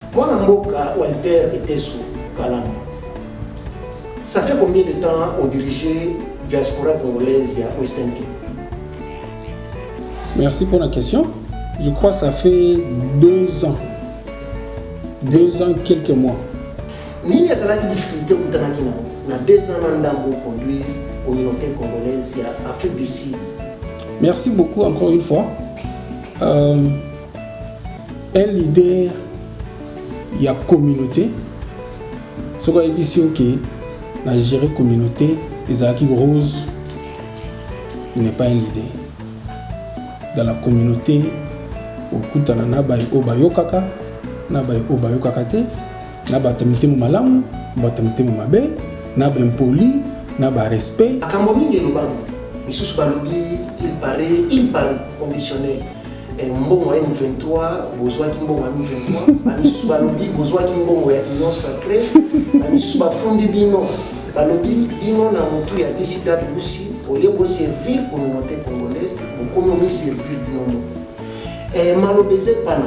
Moi, Namboka, Walter était sous Kalamba. Ça fait combien de temps on dirigeait diaspora congolaise à Western Cape? Merci pour la question. Je crois que ça fait 2 ans. 2 ans, quelques mois. Ni les difficultés au Tanakina, on a 2 ans d'ambo conduire la communauté congolaise à Afrique du Sud. Merci beaucoup encore une fois. Un leader, il y a communauté. Ce qu'on a dit c'est que la gérée communauté, Isaac Rose, il n'est pas un leader. Dans la communauté, au coup de la nabaye obayokaka, nabaye obayokaka te, nabatamite mu malamu, batamite mu mabe, naba impoli, naba respect. Akambomi ngelobango, isusu balobi il paraît conditionnel. Mbongo ya M23, bozwa ki mbongo ya M23, bamisusu balobi bozwa ki mbongo ya Union Sacrée, bamisusu bafundi bino, balobi bino na mutu ya décidé aussi au lieu de servir la communauté congolaise, on servir bino. Malobézé pana,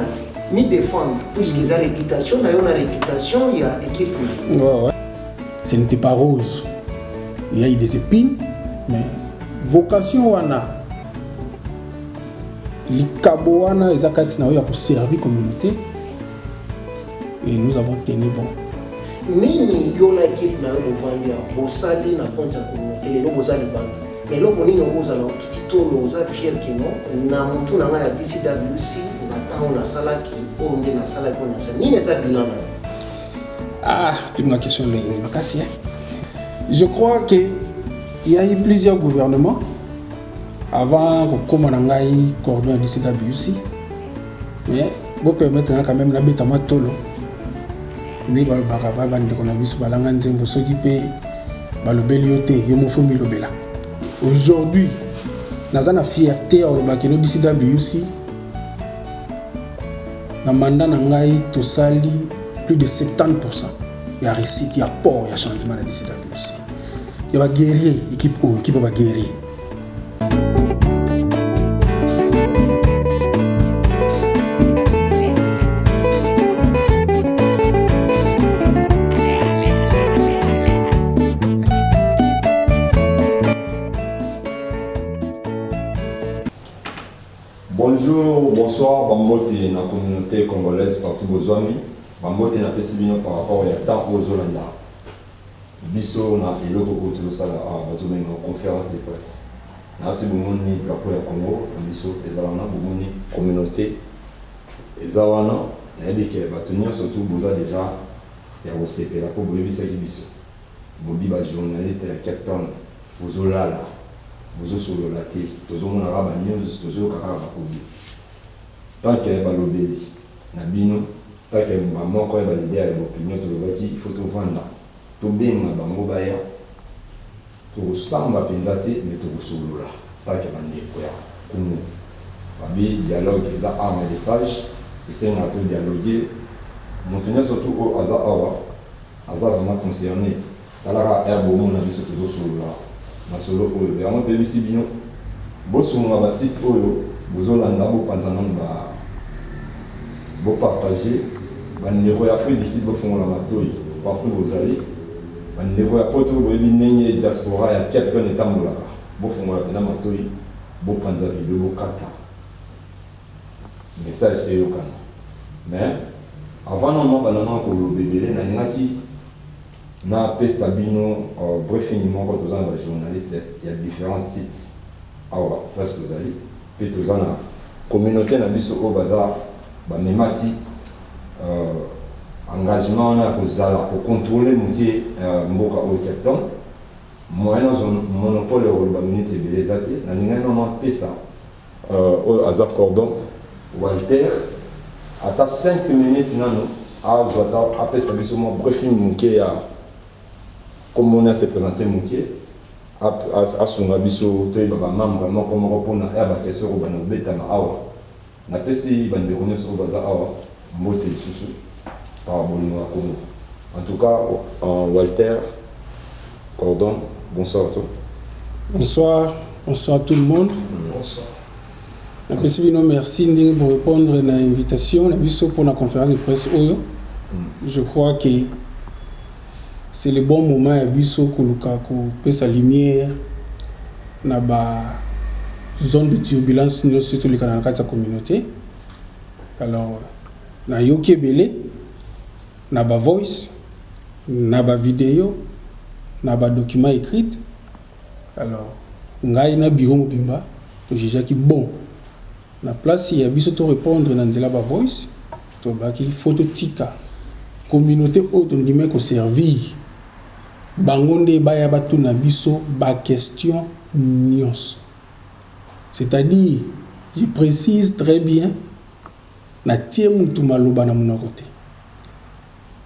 mi défendre, puisqu'ils ont réputation, il y a une réputation, il y a équipe. Ouais. Ce n'était pas rose. Il y a eu des épines, mais vocation on a. Likaboana et Zakatina pour servir la communauté et nous avons tenu bon. Nini yo la équipe na Bovandia, Bosali na compte la communauté, les Bosali ban. Mais là on est au Bosala, tout le Bosa fier que non, na mutu na ya DCWC, na taon na sala qui, on est na sala qu'on a ça. Nini ça bilan na. Ah, tu me question le makasi. Je crois que il y a eu plusieurs gouvernements. Avant comme on a eu coordonné du CWC, mais vous permettez quand même la bête à matolo. Ni balabara bande qu'on a vu sur balanganze mbosoki pe balobeliote yomofomi lobela. Aujourd'hui, nous avons la fierté au bakino du CWC. Na mandat na ngai to sali plus de 70%. Il y a réussite, il y a port, il y a changement dans le CWC. Il y a guerrier, équipe va guerrier. Bonjour, bonsoir, Bambote na communauté congolaise partout vos amis. Bambote na pesibino par rapport à temps aux Olanda. Biso na eloko autour de ça à conférence de presse. Na c'est bomoni drapeau ya Congo, biso ezalana bomoni communauté ezalana na yebike batunyo surtout boza déjà ya osepela ko boyebisa ki biso. Bobi ba journaliste ya Captain bozolala. Bozo solo la té, tozo mona raba news, tozo kaka ba kobi. Tant que ba lobeli na bino, tant que maman ko ba leader ya opinion to lobaki, il faut to vendre. To benga bango ba ya. To samba pendate mais to solo la. Tant que ba ndeko ya kumu. Babi dialogue eza arme de sage, et c'est na to dialoguer. Montenir surtout au aza vraiment concerné. Talara herbo mona biso tozo solo la. Masolo oyo vraiment bebisi bino bosunga ba site oyo bozolanda bo panzana ba bo partager ba numéro ya Afrique d'ici bo fongola matoi partout vous allez ba numéro ya poto bo binenye diaspora ya Captain etambolaka bo fongola na matoi bo panza vidéo bo kata message eyo kana mais avant non ba nana ko lobebele na ngaki na pesa bino briefingement quand vous avez journaliste il y a différents sites alors presque vous allez puis vous en la communauté na biso au bazar ba memati engagement na kozala pour contrôler mutie mboka au Captain moyen zone monopole au ba minute belezate na ninga non pesa au azar cordon Walter ata 5 minutes nano a jota apesa biso mo briefing muke ya comme on a se présenté Moukier, à son abisso, tu es membre, moi comme répondre à la question au Banobé, Tama Awa. Na PC, Banderonia sur Baza Awa, Mote Soussou, par Bolinoa Congo. En tout cas, Walter, Cordon, bonsoir à toi. Bonsoir tout le monde. Bonsoir. Merci pour répondre à l'invitation, pour la conférence de presse Oyo. Je crois que c'est le bon moment à Bisso Kolukaku, peut sa lumière, na ba zone de turbulence, nous surtout les canaux de sa communauté. Alors, na yoke belé, na ba voice, na ba vidéo, na ba document écrit. Alors, ngai na bureau mobimba, to juge qui bon. Na place il y a Bisso to répondre na nzela ba voice, to ba ki photo tika. Communauté autonome ko servir. Bangonde baya batu na biso ba question nyos. C'est-à-dire, je précise très bien, na tie mutu maloba na monokote.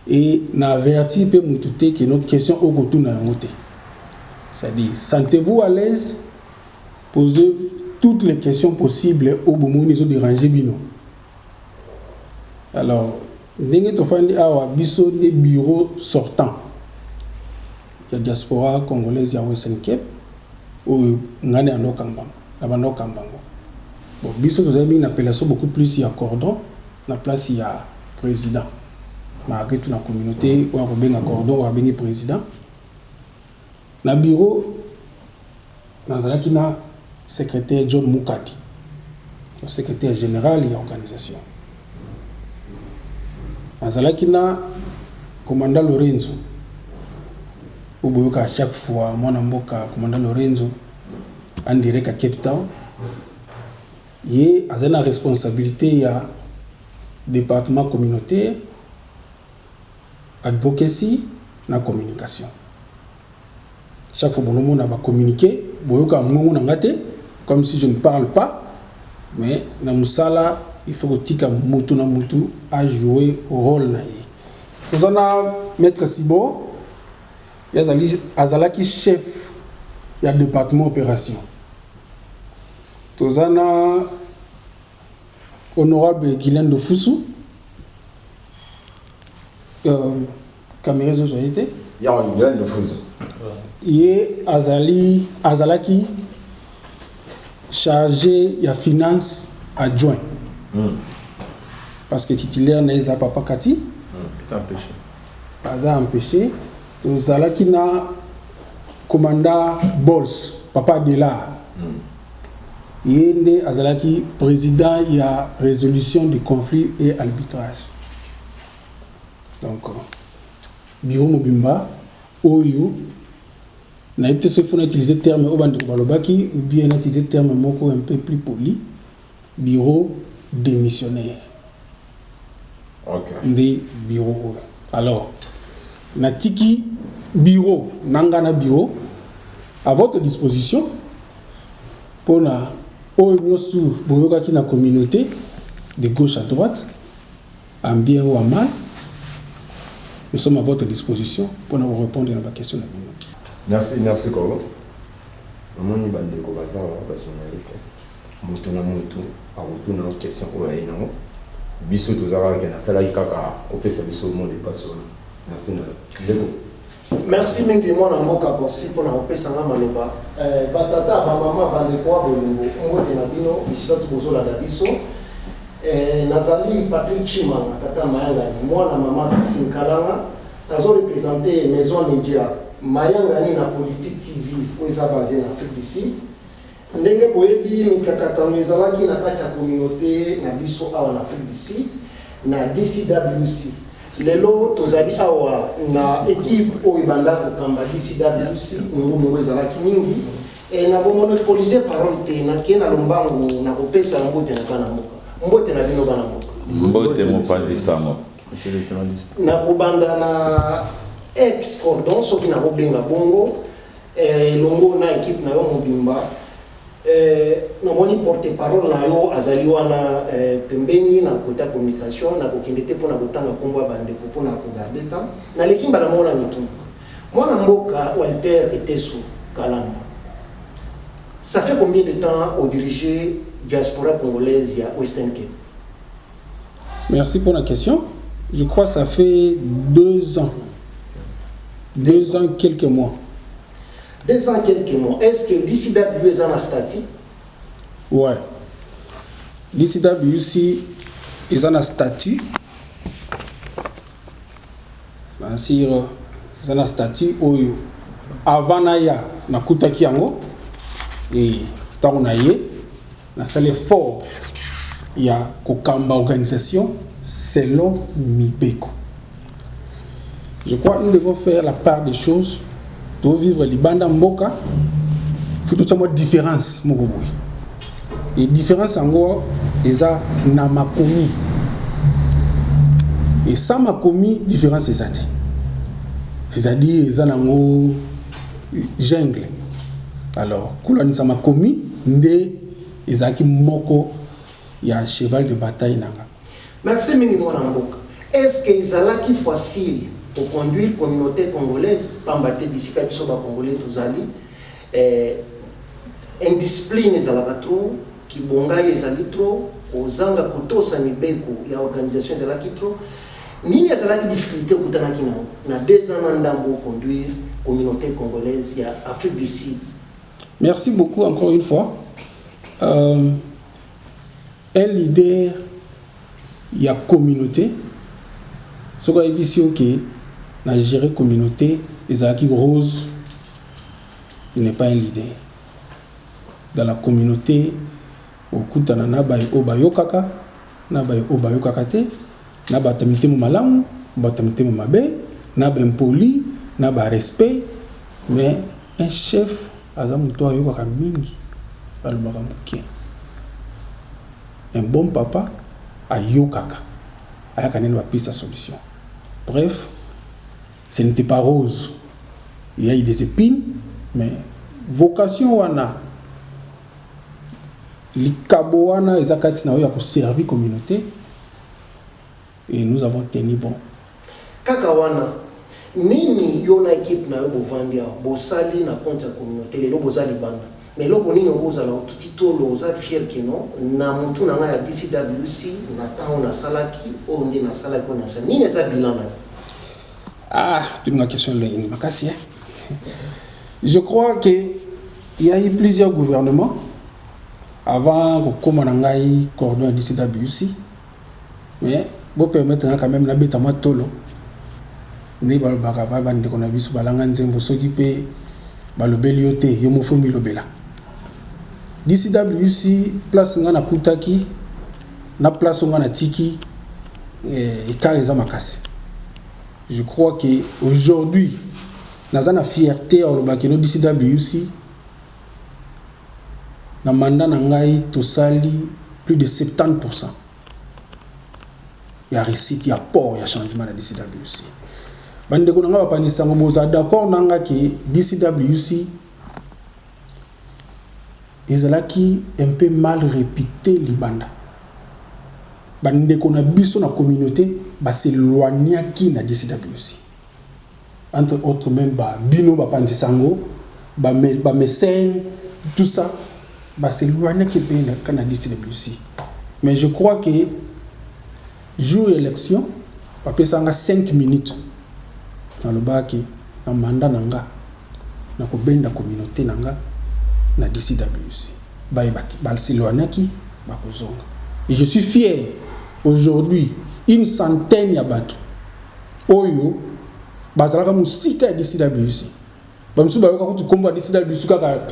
Et na averti pe mutu te que nos questions au kotu na ngote. C'est-à-dire, sentez-vous à l'aise, posez toutes les questions possibles au moment où nous dérangé bino. Alors, ndenge tofandi awa biso des bureaux sortants. La diaspora congolaise ya Western Cape ou ngane ando kambango abando kambango bon biso tozali une appellation beaucoup plus ya cordon na place ya président malgré tout la communauté ou abenga cordon ou abengi président na bureau nazalaki na secrétaire John Mukadi le secrétaire général de l'organisation nazalaki na commandant Lorenzo à chaque fois, mon amboka, commandant Lorenzo, en direct à Cape Town, il a une responsabilité à département communautaire, advocacy, la communication. Chaque fois que nous avons communiqué, comme si je ne parle pas, mais dans Moussala, il faut que Tika Moutou a joué au rôle. Nous avons Maître Sibo. Azalaki chef du département opération. Tozana honorable Guylaine de Foussou. Caméra de société. Guylaine de Foussou. Et Azalaki chargé de la finance adjoint. Parce que titulaire n'est pas Papa Kati. Empêché. Aza empêché. Tozalaki na commandant Bols, Papa Dela. Yende azalaki président il y a résolution du conflit et arbitrage. Donc bureau mobimba oyo na peut se faut utiliser le terme obande balobaki ou bien utiliser le terme moko un peu plus poli, bureau démissionnaire. OK. Des bureaux. Alors Natiki bureau, Nangana bureau, à votre disposition pour la communauté de gauche à droite, en bien ou en mal. Nous sommes à votre disposition pour nous répondre à la question. Merci Kolo. Nous ni bande ko bazala ba journaliste. Moto na moto, a retourner aux questions au aïnamo. Biso tozara ke na sala ikaka opesa biso monde passo. Merci Ndeko. Merci mingi mwana mboka bosi pona opesa nga maloba. Batata ba mama bazekwa bolingo ngote na bino bisika tukozola na biso. Nazali Patrick Chimanga tata mayanga mwana mama Sinkalanga nazo représenter maison média mayanga ni na politique TV oza basé na Afrique du Sud. Ndenge boyebi mikakatano ezalaki na kati ya communauté na biso awa na Afrique du Sud na DCWC. Lelo tozali awa na équipe oyo banda kokamba DCWC ngumu ezalaki mingi et na monopoliser parole te na kena lombango na kopesa mbote na bana mboka mbote na bino bana mboka mbote mopanzi samo monsieur le journaliste na kobanda na ex cordon soki na kobenga bongo longo na équipe na yo mobimba na moni porte parole na yo azali wana pembeni na côté communication na kokende te pona kotanga kombo bande ko pona ko garder temps na lekimba na mona mitu mwana mboka Walter Etesu Kalamba. Ça fait combien de temps au diriger diaspora congolaise à Western Cape? Merci pour la question. Je crois que ça fait 2 ans. 2 ans, quelques mois. 2 ans, quelques mois. Est-ce que DCW est en statut? Ouais. DCWC est en statut. sur un statut avant naya na kutaki yango et tant na ye na sale fort il y a kokamba organisation selon Mipeko. Je crois que nous devons faire la part des choses pour vivre les bandes mboka. Il faut tout une différence et différence en gros eza na makomi et sans makomi différence ezate. C'est-à-dire eza nango jungle. Alors kolani sama komi nde ezaki moko ya cheval de bataille nanga. Merci mingi mwana mboka. Est-ce que ezalaki facile pour conduire communauté congolaise pambate bisika biso ba congolais tozali indiscipline ezalaka trop kibongai ezali trop ozanga kotosa mibeko ya organisation ezalaki trop nini ezalaki difficulté kutanaki na 2 ans ndambo conduire communauté congolaise ya Afrique du Sud. Merci beaucoup encore une fois. Un leader il y a communauté ce qu'on a dit que na gérer communauté Ezaki Rose il n'est pas un leader dans la communauté au kutana na bay obayokaka na bay obayokaka te na batamite mo malamu batamite mo mabe na ben poli na ba respect mais un chef azamuto ayokaka mingi alobaka muke un bon papa ayokaka ayaka nene bapisa solution. Bref, ce n'était pas rose. Il y a eu des épines, mais vocation wana likabo wana ezakati na yo pour servir communauté et nous avons tenu bon. Kaka wana nini yona équipe na yo bovandia bosali na compte ya communauté lelo bozali banda mais loko nini bozala tutitolo za fier que non na mutu na ya DCWC na taon na salaki o ndi na salaki na sa nini za bilan na. Ah, tu me question là une makasi. Je crois que il y a eu plusieurs gouvernements avant comme on a eu cordon DCWC mais vous permettre quand même la beta matolo ni ba bakava bande ko na biso balanga nzembo soki pe balobeli yote yo mo fomi lobela DCWC place nga na kutaki na place nga na tiki et carrément makasi. Je crois que aujourd'hui naza na fierté au bakeno DCWC na mandat na ngai to sali plus de 70%. Il y a réussite, il y a port, il y a changement à DCWC. Bande ko nga bapanisa ngo boza d'accord nanga ki DCWC ezalaki un peu mal réputé libanda. Bande ko na biso na communauté ba s'éloignaki na DCWC. Entre autres même ba bino bapanisa ngo ba mécène tout ça ba s'éloignaki pe na DCWC. Mais je crois que jour élection papier sanga 5 minutes dans le baki na mandat nanga na ko benda communauté nanga na DCWC ba s'éloignaki ba kozonga. Et je suis fier aujourd'hui une centaine ya bato oyo bazalaka musika ya DCWC bamusu bayoka kuti komba DCWC kaka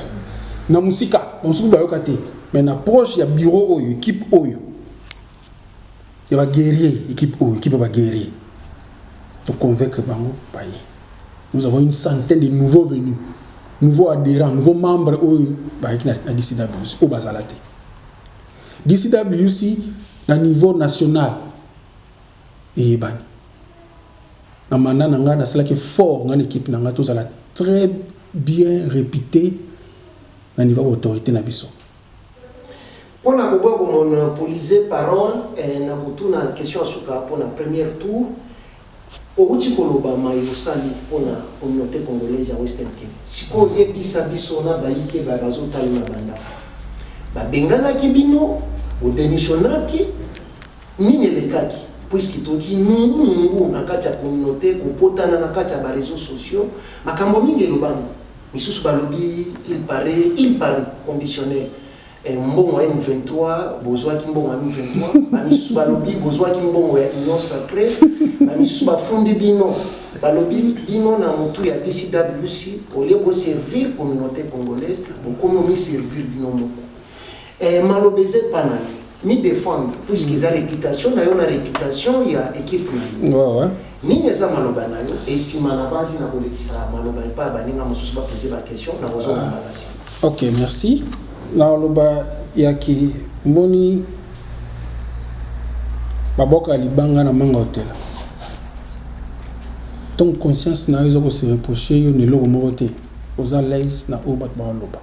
na musika bamusu bayoka te mais na proche ya bureau oyo équipe oyo ya ba guerrier équipe oyo équipe ba guerrier pour convaincre bango bayi. Nous avons une centaine de nouveaux venus, nouveaux adhérents, nouveaux membres oyo bayi na DCWC au bazalate. DCWC na niveau national et bani na mandat nanga na salaki fort ngana équipe nanga tous ala très bien réputé na niveau autorité na biso. Pour na koba ko monopoliser parole na kutuna question asuka pour na premier tour okuti koloba mayosali pour na communauté congolaise ya Western Cape. Siko yebisa biso na bayike ba bazotali na banda. Ba bengana kibino o démissionnaki nini lekaki puisque toki nungu na kati ya communauté kopotana na kati ya ba réseaux sociaux makambo mingi lobano misusu balobi il paraît conditionnel mbongo ya M23 bozwa ki mbongo ya M23 bamisusu balobi bozwa ki mbongo ya Union Sacrée bamisusu bafundi bino balobi bino na mutu ya DCWC au lieu de servir communauté congolaise comme mi servir bino moko malobeze pana mi défendre puisque za réputation na yo na réputation ya équipe na ouais nini eza maloba na yo esima na base na kolekisa maloba pa baninga mosusu ba poser ba question na bozo na basi. OK, merci. Na loba yaki moni baboka libanga na manga hotel. Ton conscience na yo se reprocher yo ne lo morote aux alaise na obat ba loba.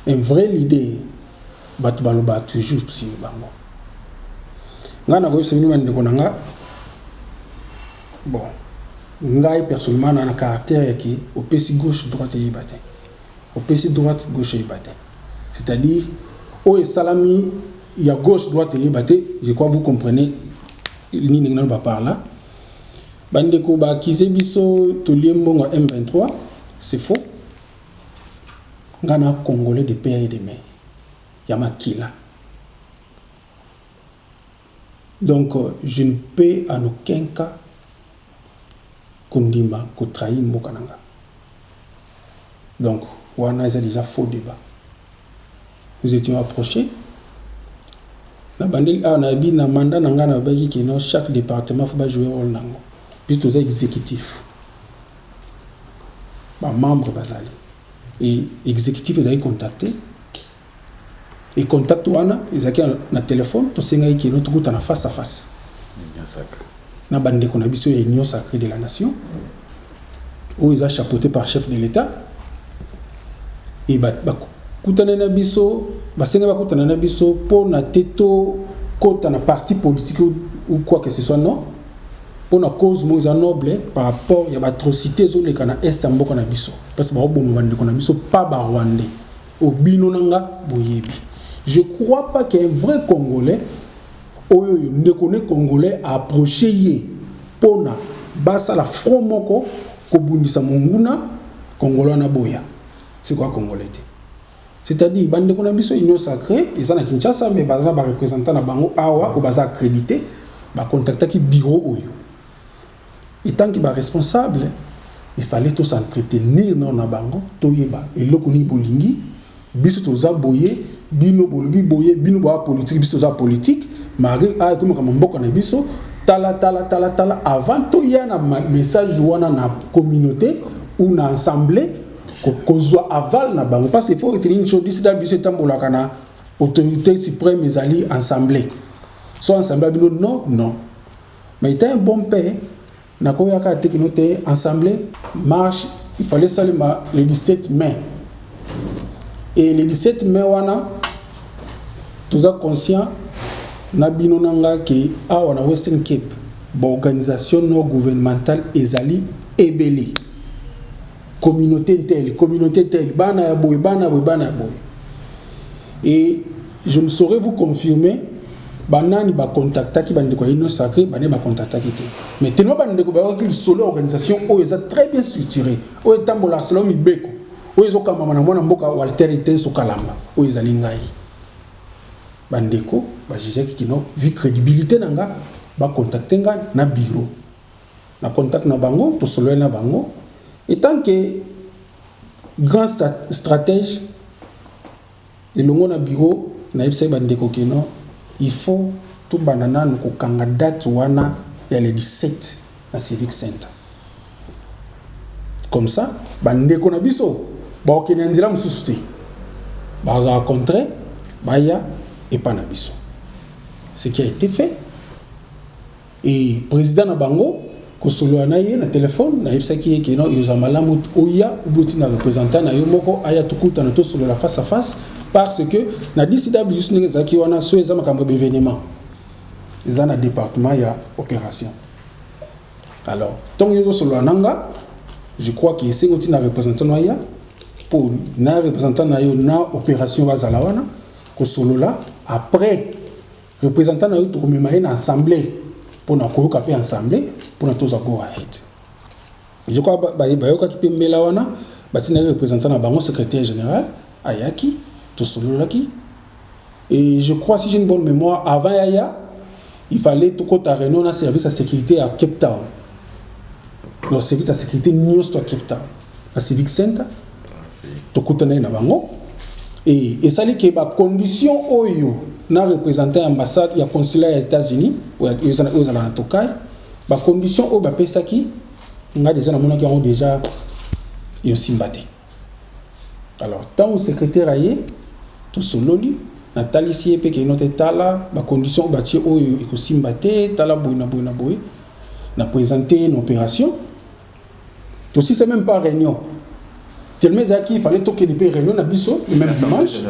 En vrai l'idée bat baloba toujours si bango. Ngana ko se mini mande ko nanga. Bon. Ngai personnellement na caractère yaki au PC gauche droite y baté. Au PC droite gauche y baté. C'est-à-dire au salami il y a gauche droite y baté, je crois vous comprenez ni n'en va par là. Bande ko ba kize biso to liembongo M23, c'est faux. Ngana congolais de père et de mère. Yamakila. Donc je ne peux en aucun cas kondima ko trahir mokananga. Donc wana est déjà faux débat. Nous étions approchés. La bandel a na bi na mandat nanga na ba ki no chaque département faut ba jouer rôle nango. Puis tous exécutifs. Ba membre bazali. Et exécutif ils avaient contacté. Et contact wana ils avaient na téléphone to senga ki no to kuta na face à face. Union sacrée. Na bande ko na biso Union Sacrée de la Nation. Où ils ont chapeauté par chef de l'État. Et kutana na biso basenga bakutana na biso pour na teto kota na parti politique ou quoi que ce soit non pour na cause moins noble par rapport ya atrocité zo le kana est mboka na biso parce que ba bomo bande ko na biso pas ba rwandais obino nanga boyebi. Je crois pas qu'un vrai congolais oyo ne connaît congolais a approché yé pour na basa la front moko ko bundisa monguna congolais na boya. C'est quoi congolais? C'est-à-dire bande ko na biso Union Sacrée ils na Kinshasa mais baza ba représentant na bango awa ou baza accrédité ba contacter ki bureau oyo. Et tant qu'il est responsable, il fallait tous s'entretenir dans na bango to yeba eloko ni bolingi biso toza boye bino bolobi boye bino ba politique biso za politique mari a comme mboka na biso tala avant to ya na message wana na communauté ou na assemblée qu'on soit aval na bango parce qu'il faut retenir une chose d'ici dans biso tambola kana autorité suprême les alliés assemblée soit ensemble non mais il était un bon père na ko yaka te kinote assemblée marche il fallait saluer le 17 mai et le 17 mai wana tous a conscient na bino nanga ke awa na Western Cape bon organisation non gouvernementale ezali ebeli communauté telle bana ya boy et je ne saurais vous confirmer banani ba contacta ki bande ko Union Sacrée bane ba contacta ki te mais tellement bande ko ba ki solo organisation o eza très bien structuré o tambola solo mi beko o ezo kama na mwana mboka Walter Itenso Kalamba o ezali ngai bande ko ba jije ki no vi crédibilité nanga ba contacter nga na bureau na contact na bango to solo na bango. Et tant que grand stratège, et le monde bureau, il faut tout banana nous date wana le 17 à Civic Center. Comme ça, bandeko na biso, ba okenyanzira mususuti. Ba za rencontrer, baya et pas na biso. Ce qui a été fait. Et président na bango kosolo anaye na téléphone na yebsaki ke no yozamala mut oya uboti na représentant na yo moko aya tukuta na to solo la face à face parce que na DCW usnenge zaki wana so ezama kambo événement ezana département ya opération. Alors donc yo solo ananga je crois que c'est ngoti na représentant na ya pour na représentant na yo na opération bazala wana kosolo la après représentant na yo to komema na assemblée pour na koyoka pe assemblée pour na toza go ahead. Je crois ba yoka ki pe mbela wana batina représentant na bango secrétaire général ayaki tout solo qui. Et je crois, si j'ai une bonne mémoire, avant Yaya, il fallait tout côté réunion un service à sécurité à Cape Town. Donc service à sécurité news à Cape Town. À Civic Center. Tout côté na bango. Et ça dit que la condition oyo na représenté ambassade ya consulat aux États-Unis ou aux ala Tokai, la condition o ba pesa ki nga déjà na mona ki on déjà yo simbaté. Alors tant au secrétaire aye tout sololi Nathalie Siepé qui est notre tala, la condition bâti oyo iko simbaté, tala boina boy, na présenté une opération. Aussi c'est même pas réunion. Tellement il fallait toquer les réunions na biso le même dimanche.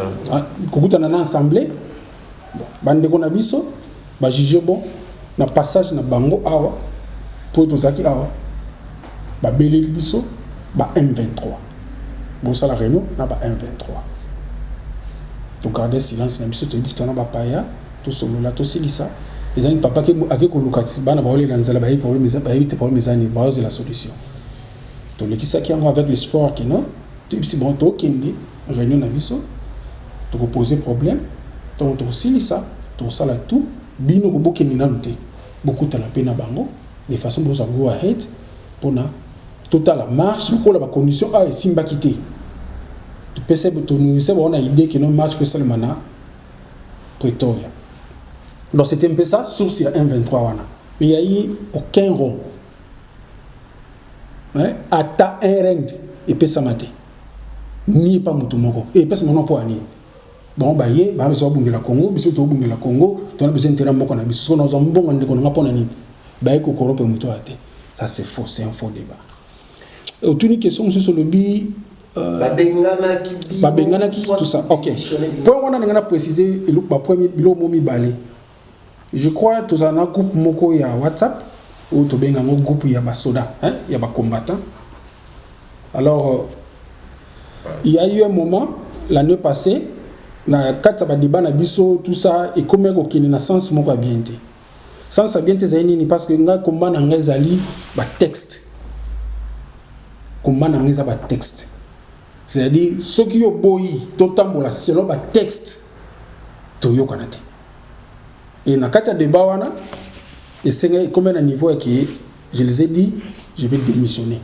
Kokuta na assemblée. Bande ko na biso, ba juger bon na passage na bango awa pour tozaki awa. Ba belé biso ba M23. Bon ça la réunion na ba M23. Tu gardes silence, même si tu dis que tu n'as pas paya, tout solo là, tout silisa. Les amis, papa qui a quelque chose, bah, on va aller dans la baie pour les amis, bah, c'est la solution. Donc, les qui qui avec le sport qui non, tu si bon, tu as réunion d'abisso, tu peux poser problème, tu as silisa, tu as ça tout, bino beaucoup qui n'inamte, beaucoup de la peine à bango, de façon pour ça go ahead, pour na total la marche, pour la condition a et simba quitter. Tu peux on a idée que nos matchs fait seulement à Pretoria. Donc c'était un peu ça, source il y a 1-23 mais il n'y a eu aucun rond. Ata un rend et peut s'amater. Ni pas mutumoko. Et peut s'amater pour aller. Bon bah yé, bah besoin de la Congo, besoin de la Congo, tu as besoin de terrain beaucoup na besoin nous avons bon on n'a pas nani. Bah yé kokoro peut muto até. Ça c'est faux, c'est un faux débat. Et autre une question sur le bi Babengana qui tout ça. Ok. Pour on a précisé le premier bilo momi balé. Je crois que tu as un groupe moko ya WhatsApp ou tu as un groupe ya basoda, hein, ya ba combattant. Alors il y a eu un moment l'année passée na kata ba débat na biso tout ça et comme ko kini na sens moko abienté. Sens abienté zaini ni parce que nga combat na ngezali ba texte. Combat na ngeza ba texte. C'est-à-dire, ceux qui ont boyi, totalement selon le texte, Toyo Kanate. Et dans le cas de débat, et c'est comme un niveau qui je les ai dit, je vais démissionner.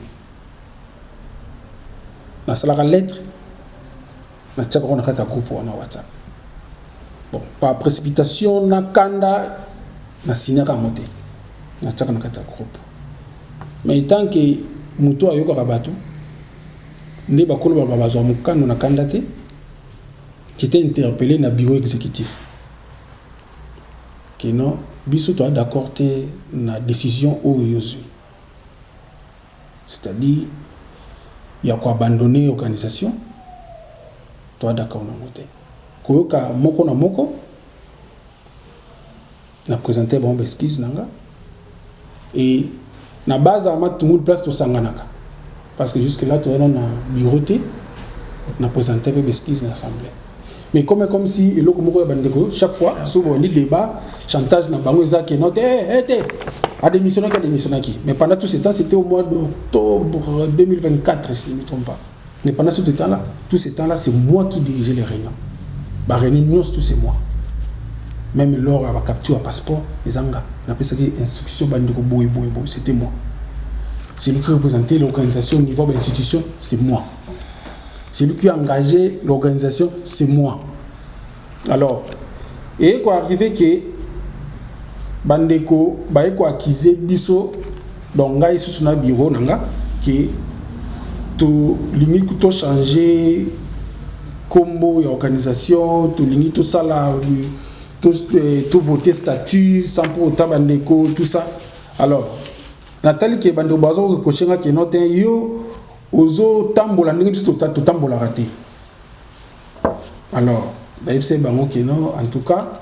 Dans la lettre, on a un groupe en WhatsApp. Bon, par précipitation, on a kanda, on a signé à monter. On a un groupe. Mais tant que Mouto a eu un rabatou, ne bakolo babazwa mukano na kandate qui était interpellé na bureau exécutif que non biso toi d'accord na décision oyozu, c'est-à-dire il y a quoi abandonner organisation toi d'accord na moté koyoka moko na moko na présenter bon excuse nanga et na base à tout place to sanganaka. Parce que jusque-là, tu as un bureau, on a présenté des esquisses dans l'Assemblée. Mais comme si, chaque fois, souvent on dit débat, chantage dans le banc, qui note, a démissionné, qui. Mais pendant tout ce temps, c'était au mois d'octobre 2024, si je ne me trompe pas. Mais pendant tout ce temps-là, c'est moi qui dirigeais les réunions. Les réunions, tout c'est moi. Même lors de la capture à passeport, les Anga, on appelle ça instruction, c'était moi. C'est lui qui représentait l'organisation au niveau de l'institution, c'est moi. C'est lui qui a engagé l'organisation, c'est moi. Alors, et quoi arrivé que Bandeko, Baeko accusé Bisso, donc Gaï sous son bureau, nanga, qui tout limite tout changer combo et organisation, tout limite tout ça là, tout voter statut, sans pour autant Bandeko, tout ça. Alors, Nathalie qui est bande bazo ko chenga qui note yo ozo tambola ndenge to tambola raté. Alors, c'est bango qui non en tout cas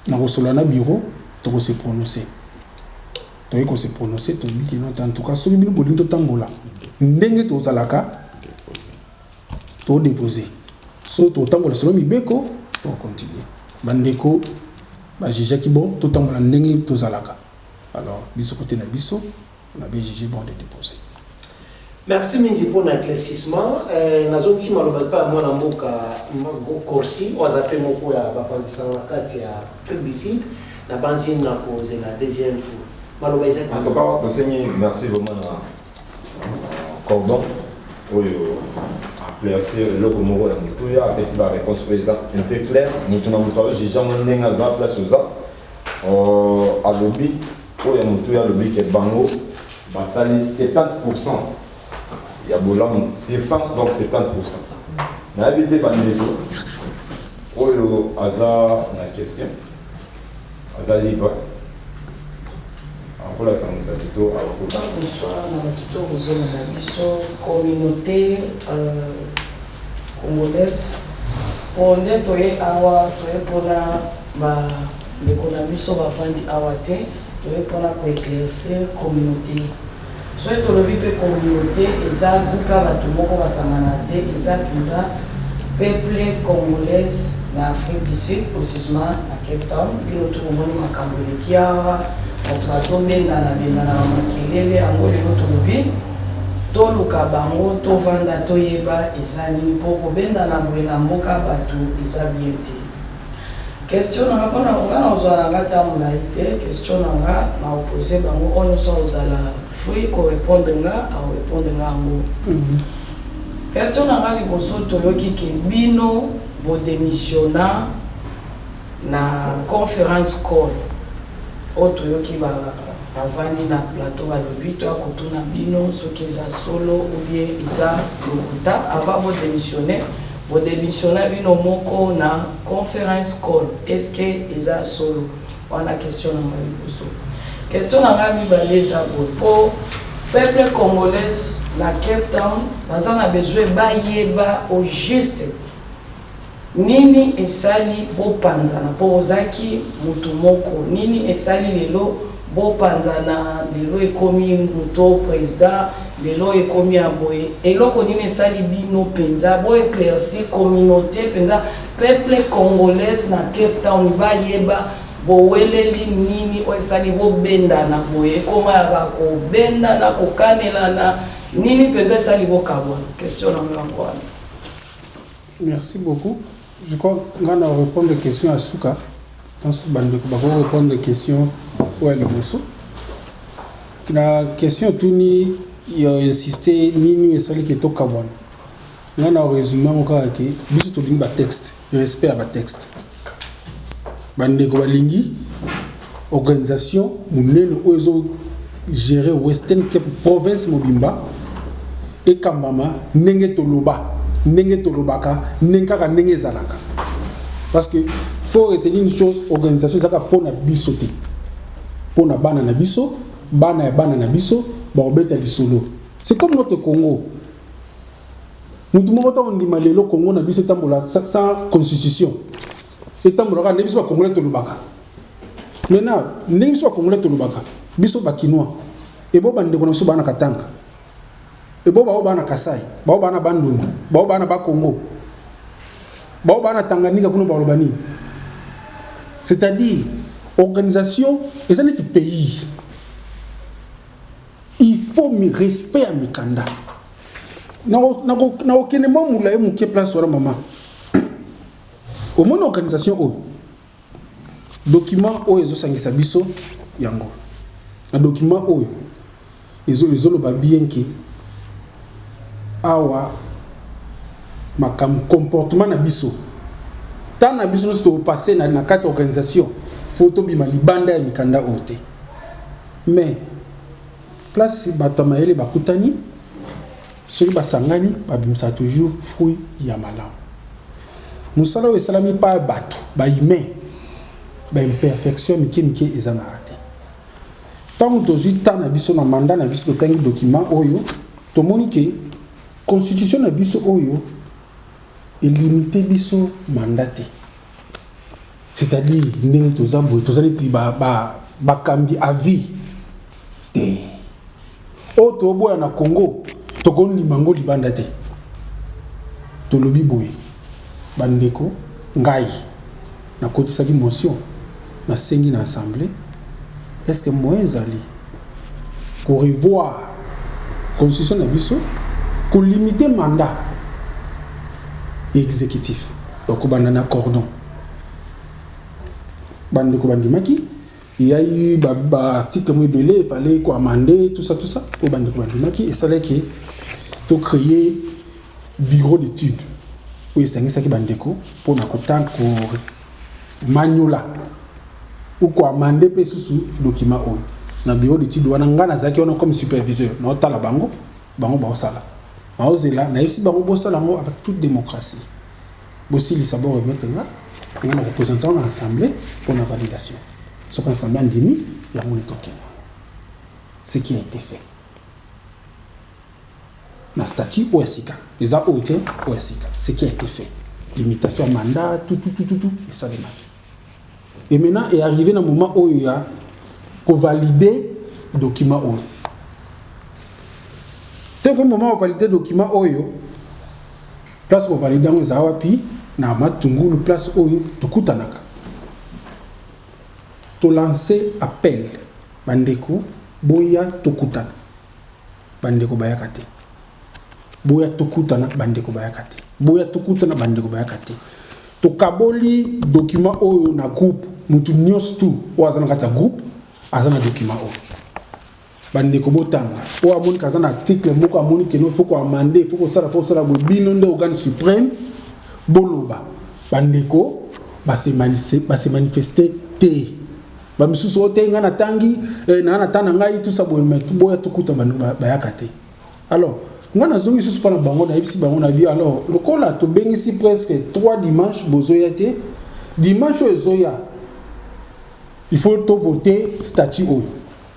na resolana bureau to se prononcer. To ko se prononcer to bi qui non en tout cas so bi no to tambola. Ndenge to zalaka to déposer. So to tambola solo mi beko to continuer. Bandeko ba jija ki bon to tambola ndenge to zalaka. Alors, biso côté na biso, on a bien jugé bon de déposer. Merci mingi pour l'éclaircissement. Nazo ti maloba pa mwana mboka Corsi ozape moko ya bapanzisa na kati ya publicité na banzi na poser la deuxième tour. Maloba ezali en tout cas enseigne merci vraiment na cordon oyo éclaircir le moko ya mutu ya apesi ba réponse un peu claire mutu na mutu j'ai jamais ndenga za place oza alobi oyo mutu ya lobi ke bango basali 70%. Il y a Bolam, c'est 100, donc 70%. Mais habité par les autres, pour le hasard, la question, hasard libre. Encore la santé, plutôt à la bonsoir, la communauté congolaise. On est toye awa, toye pona l'économie sur la fin d'awate, toye pona pour éclaircir communauté. Soit tu le communauté, ils ont groupe à Batumoko Basamanate, ils ont peuple congolaise en Afrique du Sud, précisément à Cape Town, puis nous trouvons à Cambodgia, à Toazombe, à Makelele, à Ngolé, to Lukabango, to Vanda, to Yeba, Isani, Poko, Benda, na Mboka, Batu, Isabiente. Question na ngana ngana uzala ngata mulaite question nga na opposer bango on so uzala free ko répondre nga a répondre nga ngo question na ngani boso toyoki ke bino bo démissionna na conférence call o toyoki ba avani na plateau ba lobito akotuna bino soki za solo ou bien isa lokuta ava bo démissionner. Vous démissionnez bino moko na conférence call. Est-ce que ils ont solo? On a question na malibuso. Question na ngami baleza pour peuple congolais na Cape Town, nous avons besoin ba yeba au juste. Nini esali bo panzana po ozaki mutu moko. Nini esali lelo bo panzana lelo ekomi muto président lelo ekomi aboye eloko nini esali bino penza bo éclaircir communauté penza peuple congolais na Cape Town ba yeba bo weleli nini o esali bo benda na boye koma ba ko benda na ko kanela na nini penza esali bo kabona question na mlango. Merci beaucoup. Je crois qu'on va répondre aux questions à Souka. Dans ce bandit, on va répondre aux questions au Aliboso. La question tourne, il a insisté, ni et celle qui est au Kavon. On a résumé encore que nous sommes un texte, respect à texte. Bandit Kobalingi, organisation, nous avons géré Western Cape province Mobimba et Kambama, Nenge Toloba. Nenge tolobaka nenkaka nenge zalaka parce que faut retenir une chose organisation ça pour na biso te pour na bana na biso bana na biso ba obeta lisolo c'est comme notre Congo mutu moko ta ndima lelo Congo na biso tambola sans constitution et tambola ka biso ba congolais tolobaka maintenant ndenge biso ba congolais tolobaka biso ba kinois et bo bande ko na biso bana katanga. Et bon, bana Kasai, bana Bandung, bana Bakongo, bana Tanganyika pour nous parler. C'est-à-dire, organisation, et ça n'est pas pays. Il faut me respect à Mikanda. Na aucun moment où la mouké place sur la maman. Au moins organisation o document o ezo sangisa biso yango. Un document o ezo le ba bien qui awa makam comportement na biso tant na biso nous passer na quatre organisation photo bima libanda ya mikanda ote mais place batamaele bakutani soki basangani babimisa toujours fruit ya malamu musala o esalami pa bato ba humain ba imperfection mike ezanga te tant tozui tant na biso na mandat na biso totangi document oyo tomoni ke constitution na biso oyo est limité biso mandaté. C'est-à-dire ndenge tozambo tozali ti ba kambi avis te. O to boya na Congo to koni mango libanda te. To lobi boye bandeko ngai na kotisaki motion na sengi na assemblée est-ce que moyen zali ko revoir constitution na biso ko limiter mandat exécutif donc banana cordon bande ko bandimaki il y a eu article muy belé il fallait quoi amender tout ça au bande ko bandimaki et ça là qui to créer bureau d'études oui c'est ça qui bandeko pour na kotan ko manuela ou quoi amender pe sous document on na bureau d'études wana ngana zaki on comme superviseur na tala bango ba sala na ozela na isi bango bo sala ngo avec toute démocratie aussi les sabords remettre là on a représentant dans l'assemblée pour la validation ce qu'on assemblée en demi il y a mon token ce qui a été fait na statut OSICA les a OT OSICA ce qui a été fait limitation mandat tout et ça les marque et maintenant est arrivé dans le moment où il y a pour valider document O tel que moment où valider document OYO place pour valider les awapi na matungulu place oyo tokutanaka to lancer appel bandeko boya tokutana bandeko bayakate boya tokutana bandeko bayakate boya tokutana bandeko bayakate to kaboli document oyo na groupe mutu nyos tu o azana kata groupe azana document oyo bandeko botanga o amoni kazana article moko amoni keno foko amender foko sala bino nde organe suprême boloba bandeko se manifester te ba misusu ote ngana tangi na tana ngai tout ça boya tukuta bayaka te alors ngana zongi susu pana bango na ibisi bango na vie alors le kola to bengisi presque 3 dimanches bozoya te dimanche ezoya il faut to voter statut oyo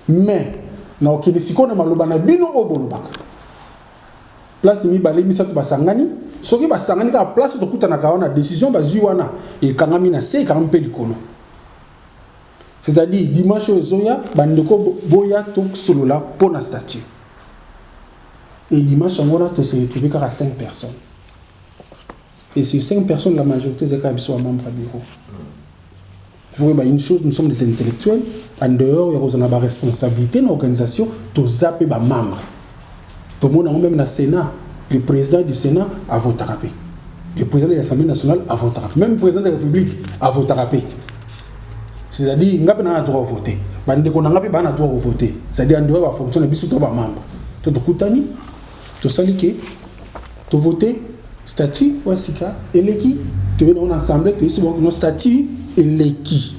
mais na okini sikona maloba na bino obolobaka place mi balé misatu basangani soki basangani ka place to kutana ka wana décision bazui wana e kangami na se kangam pe likolo c'est-à-dire dimanche ezoya bandeko boya to solola pour na statut et dimanche ngona to se retrouver ka 5 personnes et sur 5 personnes la majorité des cas sont membres du bureau. Vous voyez une chose, nous sommes des intellectuels en dehors il y a une responsabilité dans l'organisation to zapper ba membres. Tout le monde même dans le Sénat, le président du Sénat a voté rapé. Le président de l'Assemblée nationale a voté rapé. Même le président de la République a voté rapé. C'est-à-dire, il n'a pas le droit de voter. Il n'a pas le droit de voter. C'est-à-dire, il doit fonctionner bien sur les membres. Tu as coutani, tu as saliqué, tu as voté, statut, ou SICA, et l'équipe, tu es dans l'Assemblée, tu es sur le statut, et l'équipe.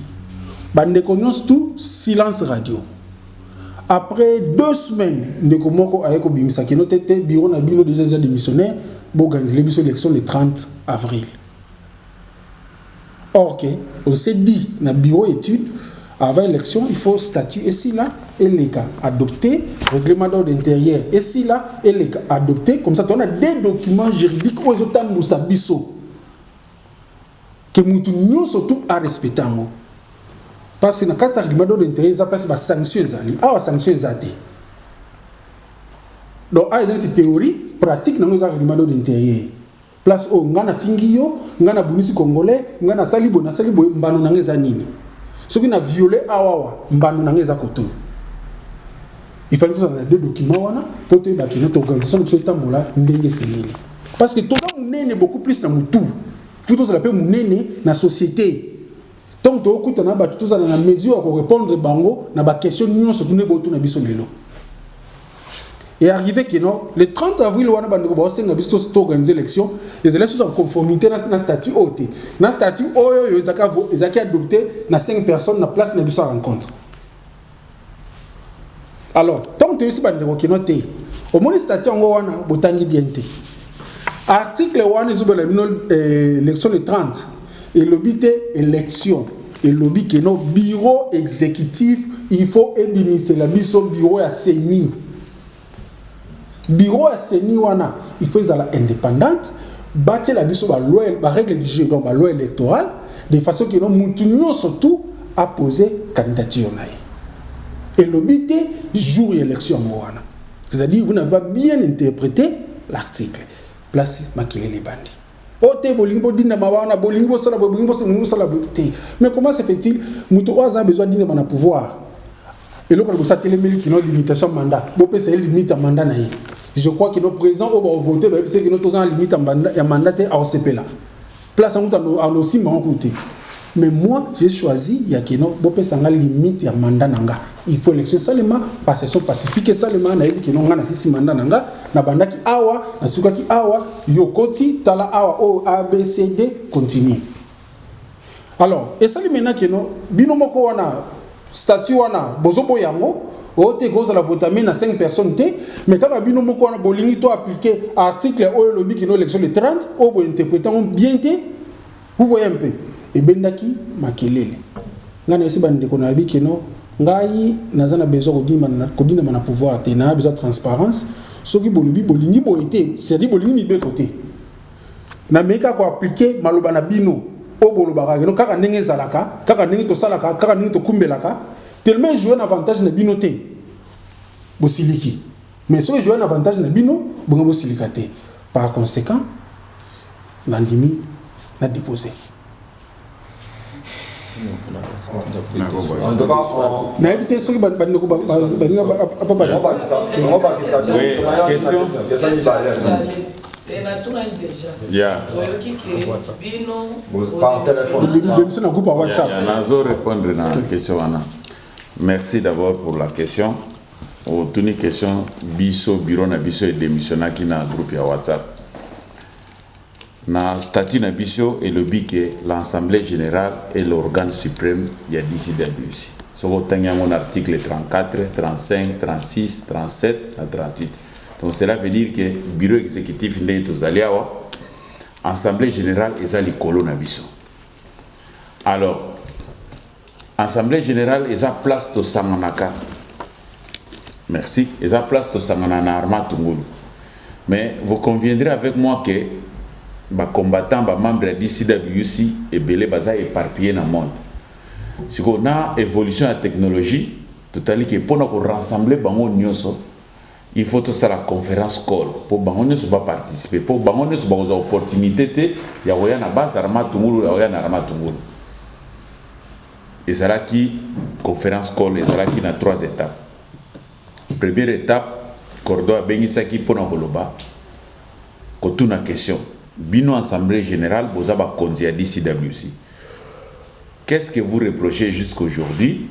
Tu tout, silence radio. Après 2 semaines, Ndekomoko a été noté bureau na bino déjà démissionnaire pour organiser l'élection le 30 avril. Or, on s'est dit, dans le bureau études, avant l'élection, il faut statut et si là, et les cas adopté, règlement d'ordre intérieur, et si là, et les cas adopté, comme ça, on a des documents juridiques aux autres Moussabiso que nous surtout à respecter. Parce que dans le règlement d'ordre intérieur, ça passe par sanctions. Ah, sanctions zati. Donc, c'est théorie, pratique dans le règlement d'ordre intérieur. Place où on a fingio, on a bonisi congolais, on a salibo, mbano nangeza nini. Ce qui a violé awawa, mbano nangeza koto. Il fallait que nous ayons 2 documents pour que notre organisation soit tambola ndenge selili. Parce que tout ça est beaucoup plus dans mutu. Il faut que nous appelions munene na société. Tant que nous avons la mesure pour répondre bango na ba question nous surtout ne botu na biso lelo. Et arrivé que non, le 30 avril on a organisé l'élection, les élections sont en conformité na statut OT. Na statut oyo ezaki adopté na 5 personnes na place na biso rencontre. Alors, tant que tu bande ko noté, au moins statut ngo wana botangi bien té. Article 1 l'élection le 30 et l'obité élection et l'obit que nos bureau exécutif il faut éliminer la biso bureau à CENI. Bureau à CENI wana il faut être indépendante bâtir la biso ba loi ba règle du jeu donc ba loi électorale de façon que nous mutunyo surtout à poser candidature naï. Et l'obité jour élection wana. C'est-à-dire vous n'avez pas bien interprété l'article. Place makile les bandits. Ote bolingo dinda mawana bolingo sala mais comment se fait-il mutu a besoin d'inda na pouvoir et le ko sa téléméli qui non limitation mandat bo pesa limite mandat na Je crois que nos présidents ont voté, c'est que nous avons limite à mandat à OCP là. Place à nous aussi mon côté. Mais moi, j'ai choisi, il y a que nous avons limite à mandat nanga. Il faut élection seulement, par session pacifique seulement, na yebi que nous avons 6 mandats nanga, na banda ki awa, na suka ki awa, yokoti, tala awa, O, A, B, C, D, continue. Alors, et ça, maintenant que nous, binomoko wana, statut wana, bozobo yango, o te cause la votamine à 5 personnes te, mais quand bino moko wana bolingi to appliquer article o lobi qui no élection le 30, o bo interprétant bien te, vous voyez un peu. Et bendaki makelele. Ngana esi bande ko na bi keno, ngai nazana besoin kodina na pouvoir te na besoin de transparence, soki bolobi bolingi boité, c'est-à-dire bolingi mi be côté. Na meka ko appliquer maloba na bino, o bolobaka keno kaka ndenge zalaka, kaka ndenge to salaka, kaka ndenge to kumbelaka. Tellement jouer un avantage na bino te bosiliki, mais si jouer un avantage na bino bonga bosilikate. Par conséquent landimi na déposé En tout cas, na éviter ce qui va pas par téléphone. Nazo répondre à la question. Merci d'abord pour la question. Une question, biso bureau na biso et démissionnaire qui na groupe ya WhatsApp. Na statut na biso et le but que l'Assemblée générale est l'organe suprême il y a d'ici d'abus. So vous avez mon article 34, 35, 36, 37 et 38. Donc cela veut dire que le bureau exécutif n'est pas allé à l'Assemblée générale est à l'école na biso. Alors, Assemblée générale est à place de Samanaka. Merci. Est à place de Samanana Arma Tungulu. Mais vous conviendrez avec moi que les combattants, les membres de DCWC et Belé Baza éparpillés dans le monde. Si on a évolution de la technologie, tout à l'heure pour nous rassembler bango nyoso, il faut que ça la conférence call pour bango nyoso pas participer, pour bango nyoso ba aux opportunités, il y a oya na base Arma Tungulu, il y a na Arma Tungulu. Et ça là qui conférence call et ça là qui na 3 étapes. Première étape, cordo a bengisa qui pour na koloba. Ko tuna question. Bino assemblée générale boza ba konzi a DCWC. Qu'est-ce que vous reprochez jusqu'aujourd'hui